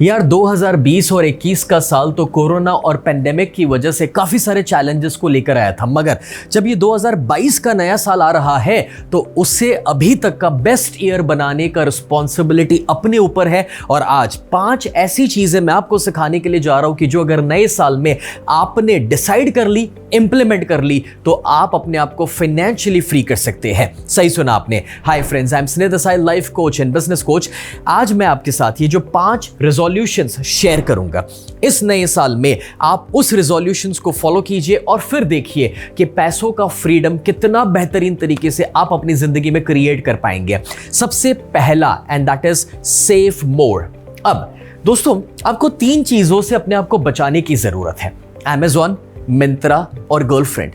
यार 2020 और 21 का साल तो कोरोना और पेंडेमिक की वजह से काफ़ी सारे चैलेंजेस को लेकर आया था, मगर जब ये 2022 का नया साल आ रहा है तो उससे अभी तक का बेस्ट ईयर बनाने का रिस्पॉन्सिबिलिटी अपने ऊपर है। और आज 5 ऐसी चीज़ें मैं आपको सिखाने के लिए जा रहा हूं कि जो अगर नए साल में आपने डिसाइड कर ली, इंप्लीमेंट कर ली, तो आप अपने आप को फाइनेंशियली फ्री कर सकते हैं। सही सुना आपने। हाय फ्रेंड्स, आई एम स्नेह Desai, life coach and business coach. आज मैं आपके साथ ये जो 5 रिजोल्यूशंस शेयर करूंगा, इस नए साल में आप उस रिजोल्यूशंस को फॉलो कीजिए और फिर देखिए कि पैसों का फ्रीडम कितना बेहतरीन तरीके से आप अपनी जिंदगी में क्रिएट कर पाएंगे। सबसे पहला, एंड दैट इज सेव मोर। अब दोस्तों, आपको 3 चीजों से अपने आप को बचाने की जरूरत है: Amazon, मिंत्रा और गर्लफ्रेंड।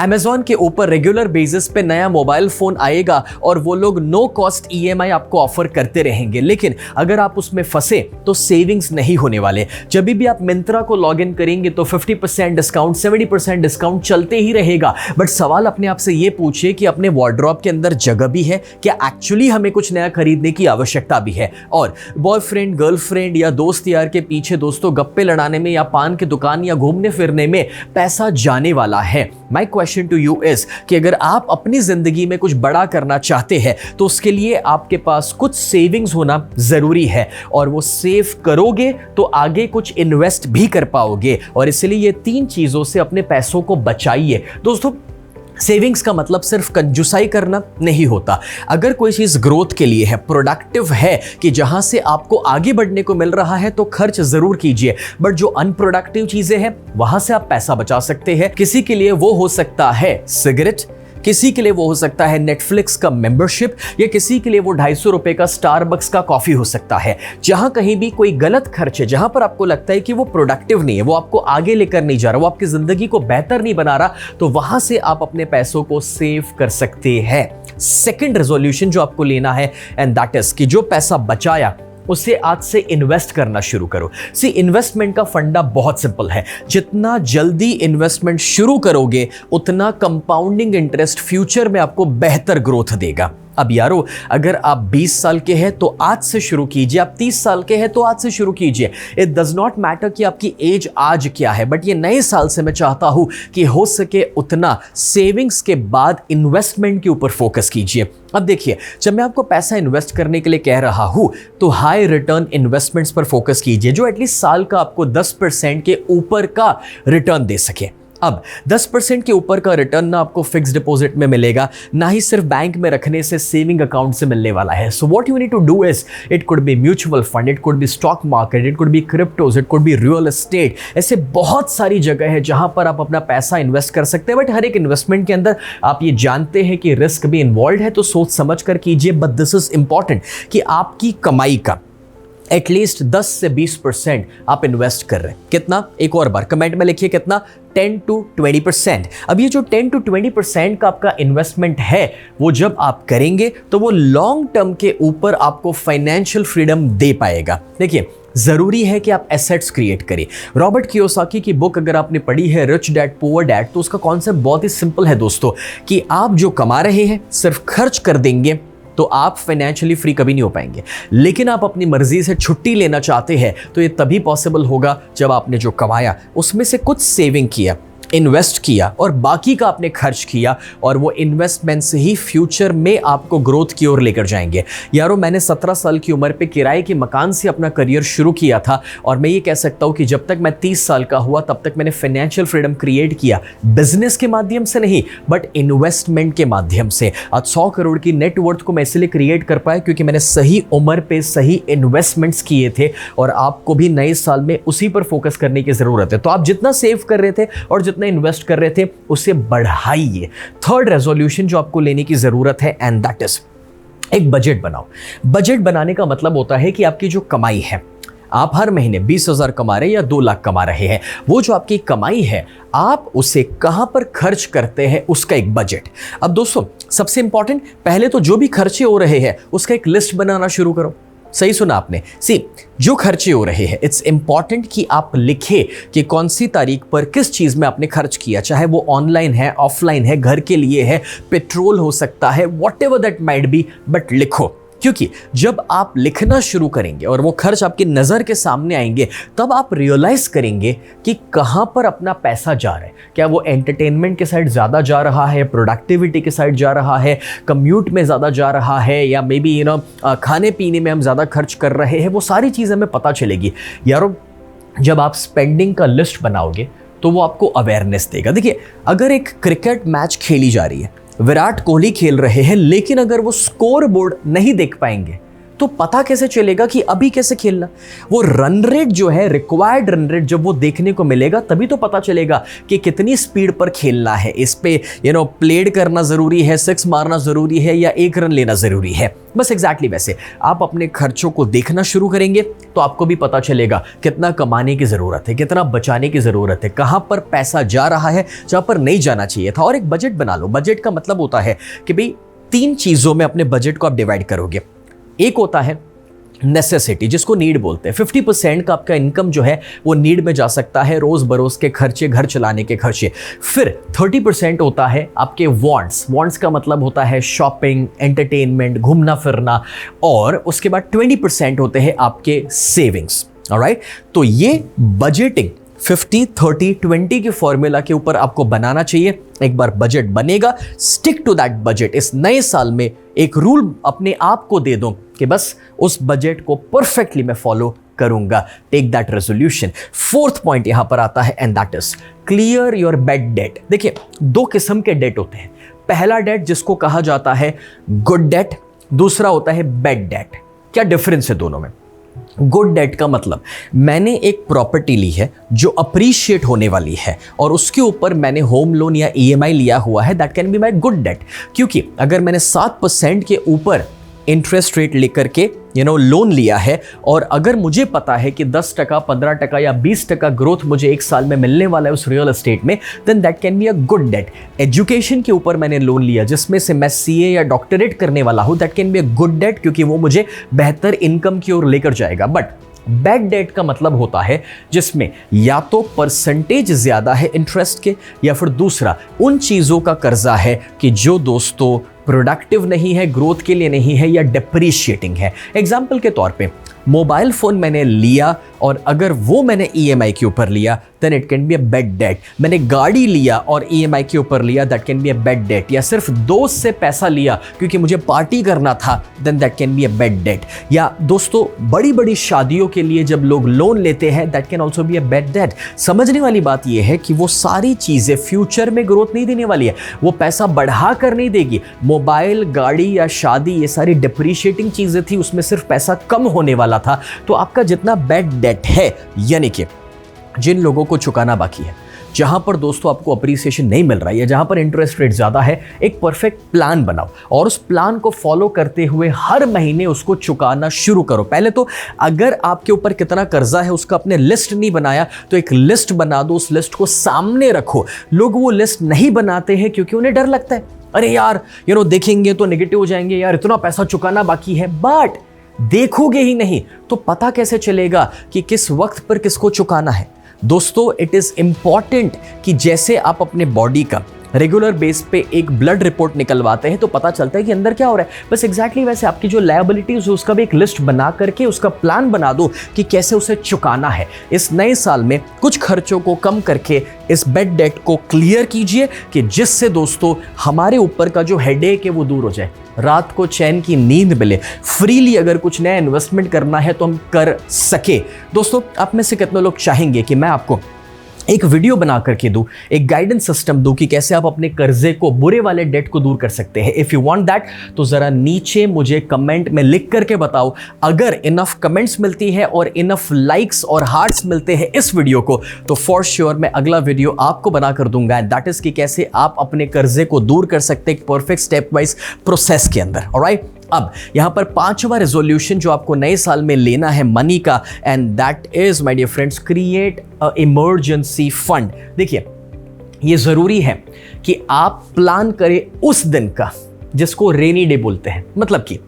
Amazon के ऊपर रेगुलर बेसिस पे नया मोबाइल फोन आएगा और वो लोग नो कॉस्ट EMI आपको ऑफर करते रहेंगे, लेकिन अगर आप उसमें फंसे तो सेविंग्स नहीं होने वाले। जब भी आप मिंत्रा को लॉग इन करेंगे तो 50% डिस्काउंट, 70% डिस्काउंट चलते ही रहेगा। बट सवाल अपने आप से ये पूछिए कि अपने वार्डरोब के अंदर जगह भी है क्या? एक्चुअली हमें कुछ नया खरीदने की आवश्यकता भी है? और बॉयफ्रेंड, गर्लफ्रेंड या दोस्त यार के पीछे दोस्तों गप्पे लड़ाने में या पान की दुकान या घूमने फिरने में पैसा जाने वाला है। My question to you is कि अगर आप अपनी जिंदगी में कुछ बड़ा करना चाहते हैं तो उसके लिए आपके पास कुछ सेविंग्स होना जरूरी है, और वो सेव करोगे तो आगे कुछ इन्वेस्ट भी कर पाओगे। और इसलिए ये 3 चीजों से अपने पैसों को बचाइए। दोस्तों, सेविंग्स का मतलब सिर्फ कंजूसाई करना नहीं होता। अगर कोई चीज ग्रोथ के लिए है, प्रोडक्टिव है, कि जहां से आपको आगे बढ़ने को मिल रहा है, तो खर्च जरूर कीजिए। बट जो अनप्रोडक्टिव चीजें हैं वहां से आप पैसा बचा सकते हैं। किसी के लिए वो हो सकता है सिगरेट, किसी के लिए वो हो सकता है नेटफ्लिक्स का मेंबरशिप, या किसी के लिए वो 250 रुपए का स्टारबक्स का कॉफी हो सकता है। जहां कहीं भी कोई गलत खर्च है, जहां पर आपको लगता है कि वो प्रोडक्टिव नहीं है, वो आपको आगे लेकर नहीं जा रहा, वो आपकी जिंदगी को बेहतर नहीं बना रहा, तो वहां से आप अपने पैसों को सेव कर सकते हैं। सेकंड रेजोल्यूशन जो आपको लेना है, एंड दैट इज कि जो पैसा बचाया उसे आज से इन्वेस्ट करना शुरू करो। सी, इन्वेस्टमेंट का फंडा बहुत सिंपल है। जितना जल्दी इन्वेस्टमेंट शुरू करोगे उतना कंपाउंडिंग इंटरेस्ट फ्यूचर में आपको बेहतर ग्रोथ देगा। अब यारो, अगर आप 20 साल के हैं तो आज से शुरू कीजिए, आप 30 साल के हैं तो आज से शुरू कीजिए। इट डज नॉट मैटर कि आपकी एज आज क्या है, बट ये नए साल से मैं चाहता हूं कि हो सके उतना सेविंग्स के बाद इन्वेस्टमेंट के ऊपर फोकस कीजिए। अब देखिए, जब मैं आपको पैसा इन्वेस्ट करने के लिए कह रहा हूं तो हाई रिटर्न इन्वेस्टमेंट्स पर फोकस कीजिए, जो एटलीस्ट साल का आपको 10% के ऊपर का रिटर्न दे सके। अब 10% के ऊपर का रिटर्न ना आपको फिक्स डिपॉजिट में मिलेगा, ना ही सिर्फ बैंक में रखने से, सेविंग अकाउंट से मिलने वाला है। So what you need to do is, it could be mutual fund, it could be stock market, it could be cryptos, it could be real estate. ऐसे बहुत सारी जगह है जहां पर आप अपना पैसा इन्वेस्ट कर सकते हैं। बट हर एक इन्वेस्टमेंट के अंदर आप ये जानते हैं कि रिस्क भी इन्वॉल्व है, तो सोच समझ कर कीजिए। बट दिस इज इंपॉर्टेंट कि आपकी कमाई का एटलीस्ट 10 से 20% आप इन्वेस्ट कर रहे हैं। कितना? एक और बार कमेंट में लिखिए कितना? 10 to 20%। अब ये जो 10 to 20% का आपका इन्वेस्टमेंट है, वो जब आप करेंगे तो वो लॉन्ग टर्म के ऊपर आपको फाइनेंशियल फ्रीडम दे पाएगा। देखिए, जरूरी है कि आप एसेट्स क्रिएट करें। रॉबर्ट कियोसाकी की बुक अगर आपने पढ़ी है, रिच डैड पुअर डैड, तो उसका कॉन्सेप्ट बहुत ही सिंपल है दोस्तों, कि आप जो कमा रहे हैं सिर्फ खर्च कर देंगे तो आप फाइनेंशियली फ्री कभी नहीं हो पाएंगे। लेकिन आप अपनी मर्जी से छुट्टी लेना चाहते हैं तो ये तभी पॉसिबल होगा जब आपने जो कमाया उसमें से कुछ सेविंग किया, इन्वेस्ट किया और बाकी का आपने खर्च किया, और वो इन्वेस्टमेंट से ही फ्यूचर में आपको ग्रोथ की ओर लेकर जाएंगे। यारो, मैंने 17 साल की उम्र पे किराए के मकान से अपना करियर शुरू किया था, और मैं ये कह सकता हूँ कि जब तक मैं 30 साल का हुआ तब तक मैंने फाइनेंशियल फ्रीडम क्रिएट किया, बिजनेस के माध्यम से नहीं बट इन्वेस्टमेंट के माध्यम से। आज 100 करोड़ की नेटवर्थ को मैं इसलिए क्रिएट कर पाया क्योंकि मैंने सही उम्र पे सही इन्वेस्टमेंट्स किए थे, और आपको भी नए साल में उसी पर फोकस करने की जरूरत है। तो आप जितना सेव कर रहे थे और जितना इन्वेस्ट कर रहे थे उसे बढ़ाइए। थर्ड रेजोल्यूशन जो आपको लेने की जरूरत है, एंड दैट इज एक बजट बनाओ। बजट बनाने का मतलब होता है कि आपकी जो कमाई है, आप हर महीने 20,000 कमा रहे हैं या 2 लाख कमा रहे हैं, वो जो आपकी कमाई है आप उसे कहां पर खर्च करते हैं उसका एक बजट। अब दोस्तों, सबसे इंपॉर्टेंट, पहले तो जो भी खर्चे हो रहे हैं उसका एक लिस्ट बनाना शुरू करो। सही सुना आपने। सी, जो खर्चे हो रहे हैं, इट्स इंपॉर्टेंट कि आप लिखे कि कौन सी तारीख पर किस चीज में आपने खर्च किया, चाहे वो ऑनलाइन है, ऑफलाइन है, घर के लिए है, पेट्रोल हो सकता है, whatever that might be, but लिखो। क्योंकि जब आप लिखना शुरू करेंगे और वो खर्च आपकी नज़र के सामने आएंगे, तब आप रियलाइज करेंगे कि कहाँ पर अपना पैसा जा रहा है। क्या वो एंटरटेनमेंट के साइड ज़्यादा जा रहा है, प्रोडक्टिविटी के साइड जा रहा है, कम्यूट में ज़्यादा जा रहा है, या मे बी खाने पीने में हम ज़्यादा खर्च कर रहे हैं। वो सारी चीज़ें हमें पता चलेगी। यारो, जब आप स्पेंडिंग का लिस्ट बनाओगे तो वो आपको अवेयरनेस देगा। देखिए, अगर एक क्रिकेट मैच खेली जा रही है, विराट कोहली खेल रहे हैं, लेकिन अगर वो स्कोर बोर्ड नहीं देख पाएंगे तो पता कैसे चलेगा कि अभी कैसे खेलना। वो रन रेट जो है, रिक्वायर्ड रन रेट, जब वो देखने को मिलेगा तभी तो पता चलेगा कि कितनी स्पीड पर खेलना है। इस पे प्लेड करना ज़रूरी है, सिक्स मारना ज़रूरी है, या एक रन लेना ज़रूरी है। बस एग्जैक्टली वैसे आप अपने खर्चों को देखना शुरू करेंगे तो आपको भी पता चलेगा कितना कमाने की ज़रूरत है, कितना बचाने की ज़रूरत है, कहाँ पर पैसा जा रहा है जहाँ पर नहीं जाना चाहिए था। और एक बजट बना लो। बजट का मतलब होता है कि भाई 3 चीज़ों में अपने बजट को आप डिवाइड करोगे। एक होता है नेसेसिटी, जिसको नीड बोलते हैं। 50% का आपका इनकम जो है वो नीड में जा सकता है, रोज़ बरोज़ के खर्चे, घर चलाने के खर्चे। फिर 30% होता है आपके वांट्स। वांट्स का मतलब होता है शॉपिंग, एंटरटेनमेंट, घूमना फिरना। और उसके बाद 20% होते हैं आपके सेविंग्स। ऑलराइट, तो ये बजटिंग 50-30-20 के फॉर्मूला के ऊपर आपको बनाना चाहिए। एक बार बजट बनेगा, स्टिक टू दैट बजट। इस नए साल में एक रूल अपने आप को दे दो कि बस उस बजट को परफेक्टली मैं फॉलो करूंगा। Take that resolution. 4th point यहां पर आता है, and that is clear your bed date. देखिए, 2 किस्म के डेट होते हैं। पहला डेट जिसको कहा जाता है गुड डेट, दूसरा होता है बेड डेट। क्या डिफरेंस है दोनों में? गुड डेट का मतलब, मैंने एक प्रॉपर्टी ली है जो अप्रिशिएट होने वाली है और उसके ऊपर मैंने होम लोन या ईएमआई लिया हुआ है, that can be my good debt. क्योंकि अगर मैंने 7% के ऊपर इंटरेस्ट रेट लेकर के लोन लिया है, और अगर मुझे पता है कि 10%, 15% या 20% ग्रोथ मुझे एक साल में मिलने वाला है उस रियल एस्टेट में, then that can be a good debt. Education के ऊपर मैंने लोन लिया जिसमें से मैं सीए या डॉक्टरेट करने वाला हूं, that can be a good debt, क्योंकि वो मुझे बेहतर इनकम की ओर लेकर जाएगा। बट बैड डेट का मतलब होता है जिसमें या तो परसेंटेज ज्यादा है इंटरेस्ट के, या फिर दूसरा उन चीजों का कर्जा है कि जो दोस्तों प्रोडक्टिव नहीं है, ग्रोथ के लिए नहीं है, या डेप्रीशिएटिंग है। एग्जाम्पल के तौर पे मोबाइल फोन मैंने लिया और अगर वो मैंने ईएमआई के ऊपर लिया, then it can be a bad debt. मैंने गाड़ी लिया और ईएमआई के ऊपर लिया, that can be a bad debt. या सिर्फ दोस्त से पैसा लिया क्योंकि मुझे पार्टी करना था, then that can be a bad debt. या दोस्तों, बड़ी बड़ी शादियों के लिए जब लोग लोन लेते हैं, that can also be a bad date. समझने वाली बात यह है कि वो सारी चीजें फ्यूचर में ग्रोथ नहीं देने वाली है, वो पैसा बढ़ा कर नहीं देगी। मोबाइल, गाड़ी या शादी, ये सारी डिप्रीशिएटिंग चीजें थी, उसमें सिर्फ पैसा कम होने वाला था। तो आपका जितना बैड डेट है, यानी कि जिन लोगों को चुकाना बाकी है, जहां पर दोस्तों आपको अप्रिसिएशन नहीं मिल रहा है, या जहां पर इंटरेस्ट रेट ज्यादा है, एक परफेक्ट प्लान बनाओ और उस प्लान को फॉलो करते हुए हर महीने उसको चुकाना शुरू करो। पहले तो अगर आपके ऊपर कितना कर्जा है उसका आपने लिस्ट नहीं बनाया तो एक लिस्ट बना दो, उस लिस्ट को सामने रखो। लोग वो लिस्ट नहीं बनाते हैं क्योंकि उन्हें डर लगता है, अरे यार देखेंगे तो नेगेटिव हो जाएंगे, यार इतना पैसा चुकाना बाकी है। बट देखोगे ही नहीं तो पता कैसे चलेगा कि किस वक्त पर किसको चुकाना है? दोस्तों, इट इज इंपॉर्टेंट कि जैसे आप अपने बॉडी का रेगुलर बेस पे एक ब्लड रिपोर्ट निकलवाते हैं तो पता चलता है कि अंदर क्या हो रहा है, बस एग्जैक्टली वैसे आपकी जो लायबिलिटीज है उसका भी एक लिस्ट बना करके उसका प्लान बना दो कि कैसे उसे चुकाना है। इस नए साल में कुछ खर्चों को कम करके इस बेड डेट को क्लियर कीजिए कि जिससे दोस्तों हमारे ऊपर का जो हेडेक है वो दूर हो जाए, रात को चैन की नींद मिले, फ्रीली अगर कुछ नया इन्वेस्टमेंट करना है तो हम कर सके। दोस्तों, आप में से कितने लोग चाहेंगे कि मैं आपको एक वीडियो बना करके दूं, एक गाइडेंस सिस्टम दूं कि कैसे आप अपने कर्जे को, बुरे वाले डेट को दूर कर सकते हैं? इफ यू वांट दैट तो जरा नीचे मुझे कमेंट में लिख करके बताओ। अगर इनफ कमेंट्स मिलती है और इनफ लाइक्स और हार्ट्स मिलते हैं इस वीडियो को तो फॉर श्योर मैं अगला वीडियो आपको बना कर दूंगा, एंड दैट इज कि कैसे आप अपने कर्जे को दूर कर सकते हैं एक परफेक्ट स्टेप वाइज प्रोसेस के अंदर। ऑलराइट, अब यहां पर 5वां रेजोल्यूशन जो आपको नए साल में लेना है मनी का, and that is my dear friends, create a emergency fund. देखिए, ये जरूरी है कि आप प्लान करें उस दिन का जिसको रेनी डे बोलते हैं। मतलब कि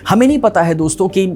हमें नहीं पता है दोस्तों कि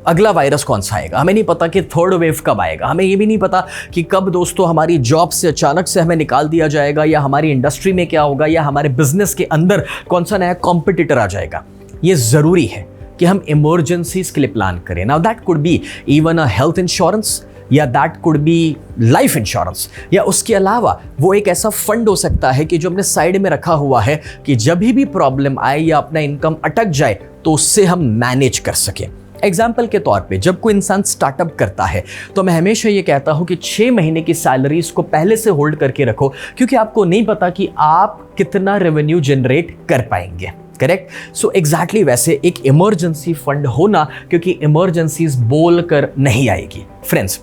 अगला वायरस कौन सा आएगा, हमें नहीं पता कि 3rd वेव कब आएगा, हमें ये भी नहीं पता कि कब दोस्तों हमारी जॉब से अचानक से हमें निकाल दिया जाएगा, या हमारी इंडस्ट्री में क्या होगा, या हमारे बिजनेस के अंदर कौन सा नया कॉम्पिटिटर आ जाएगा। ये ज़रूरी है कि हम इमरजेंसीज के लिए प्लान करें। Now that could be even a health insurance, या that could be life insurance, या उसके अलावा वो एक ऐसा फंड हो सकता है कि जो हमने साइड में रखा हुआ है कि जब भी प्रॉब्लम आए या अपना इनकम अटक जाए तो उससे हम मैनेज कर सकें। एग्जाम्पल के तौर पे जब कोई इंसान स्टार्टअप करता है तो मैं हमेशा ये कहता हूं कि 6 महीने की सैलरीज को पहले से होल्ड करके रखो, क्योंकि आपको नहीं पता कि आप कितना रेवेन्यू जनरेट कर पाएंगे। करेक्ट? सो एग्जैक्टली वैसे एक इमरजेंसी फंड होना, क्योंकि इमरजेंसीज बोल कर नहीं आएगी। फ्रेंड्स,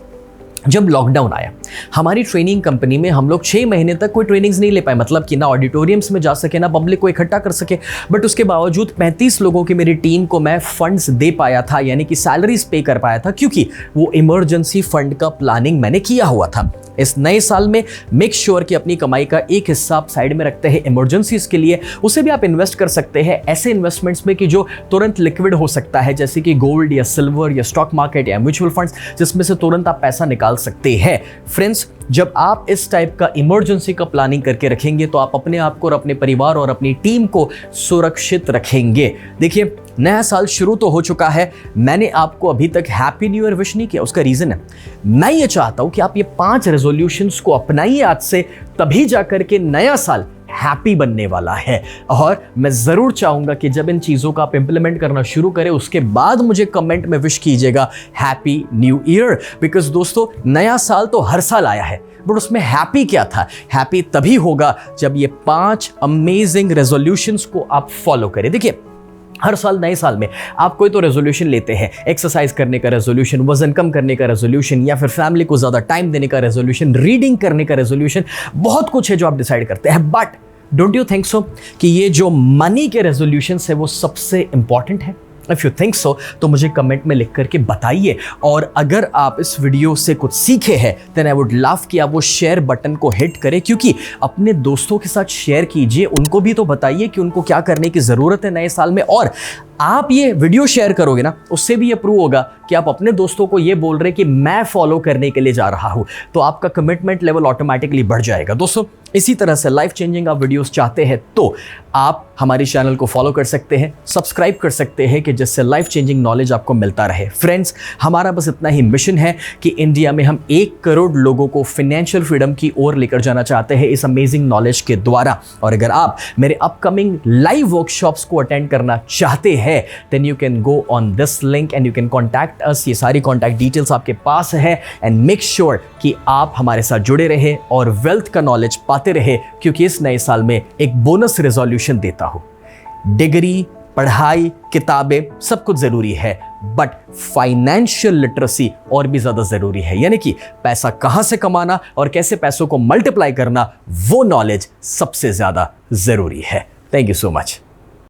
जब लॉकडाउन आया हमारी ट्रेनिंग कंपनी में हम लोग 6 महीने तक कोई ट्रेनिंग्स नहीं ले पाए, मतलब कि ना ऑडिटोरियम्स में जा सके, ना पब्लिक को इकट्ठा कर सके, बट उसके बावजूद 35 लोगों की मेरी टीम को मैं फंड्स दे पाया था, यानी कि सैलरीज पे कर पाया था, क्योंकि वो इमरजेंसी फंड का प्लानिंग मैंने किया हुआ था। इस नए साल में मेक श्योर कि अपनी कमाई का एक हिस्सा आप साइड में रखते हैं इमरजेंसीज के लिए। उसे भी आप इन्वेस्ट कर सकते हैं ऐसे इन्वेस्टमेंट्स में कि जो तुरंत लिक्विड हो सकता है, जैसे कि गोल्ड या सिल्वर या स्टॉक मार्केट या म्यूचुअल फंड्स, जिसमें से तुरंत आप पैसा निकाल सकते हैं। फ्रेंड्स, जब आप इस टाइप का इमरजेंसी का प्लानिंग करके रखेंगे तो आप अपने आप को और अपने परिवार और अपनी टीम को सुरक्षित रखेंगे। देखिए, नया साल शुरू तो हो चुका है, मैंने आपको अभी तक हैप्पी न्यू ईयर विश नहीं किया। उसका रीजन है, मैं ये चाहता हूं कि आप ये 5 रेजोल्यूशंस को अपनाइए आज से, तभी जाकर के नया साल हैप्पी बनने वाला है। और मैं जरूर चाहूंगा कि जब इन चीजों का आप इंप्लीमेंट करना शुरू करें उसके बाद मुझे कमेंट में विश कीजिएगा हैप्पी न्यू ईयर। बिकॉज दोस्तों, नया साल तो हर साल आया है, बट उसमें हैप्पी क्या था? हैप्पी तभी होगा जब ये 5 अमेजिंग रेजोल्यूशंस को आप फॉलो करें। देखिए, हर साल नए साल में आप कोई तो रेजोल्यूशन लेते हैं, एक्सरसाइज करने का रेजोल्यूशन, वजन कम करने का रेजोल्यूशन, या फिर फैमिली को ज्यादा टाइम देने का रेजोल्यूशन, रीडिंग करने का रेजोल्यूशन, बहुत कुछ है जो आप डिसाइड करते हैं। But don't you think so कि ये जो मनी के रेजोल्यूशन है वो सबसे इंपॉर्टेंट है? इफ यू थिंक सो तो मुझे कमेंट में लिख करके बताइए। और अगर आप इस वीडियो से कुछ सीखे हैं देन आई वुड लव कि आप वो शेयर बटन को हिट करें, क्योंकि अपने दोस्तों के साथ शेयर कीजिए, उनको भी तो बताइए कि उनको क्या करने की जरूरत है नए साल में। और आप ये वीडियो शेयर करोगे ना, उससे भी ये प्रूव होगा कि आप अपने दोस्तों को ये बोल रहे हैं कि मैं फॉलो करने के लिए जा रहा हूं, तो आपका कमिटमेंट लेवल ऑटोमेटिकली बढ़ जाएगा। दोस्तों, इसी तरह से लाइफ चेंजिंग आप वीडियोस चाहते हैं तो आप हमारे चैनल को फॉलो कर सकते हैं, सब्सक्राइब कर सकते हैं, कि जिससे लाइफ चेंजिंग नॉलेज आपको मिलता रहे। फ्रेंड्स, हमारा बस इतना ही मिशन है कि इंडिया में हम 1 करोड़ लोगों को फाइनेंशियल फ्रीडम की ओर लेकर जाना चाहते हैं इस अमेजिंग नॉलेज के द्वारा। और अगर आप मेरे अपकमिंग लाइव वर्कशॉप्स को अटेंड करना चाहते हैं then you can go on this link and you can contact us। ये सारी कॉन्टैक्ट डिटेल्स आपके पास है। एंड मेक श्योर कि आप हमारे साथ जुड़े रहे और वेल्थ का नॉलेज पाते रहे, क्योंकि इस नए साल में एक बोनस रेजोल्यूशन देता हूं। डिग्री, पढ़ाई, किताबें सब कुछ जरूरी है, बट फाइनेंशियल लिटरेसी और भी ज्यादा जरूरी है, यानी कि पैसा कहां से कमाना और कैसे पैसों को मल्टीप्लाई करना, वो नॉलेज सबसे ज्यादा जरूरी है। Thank you so much.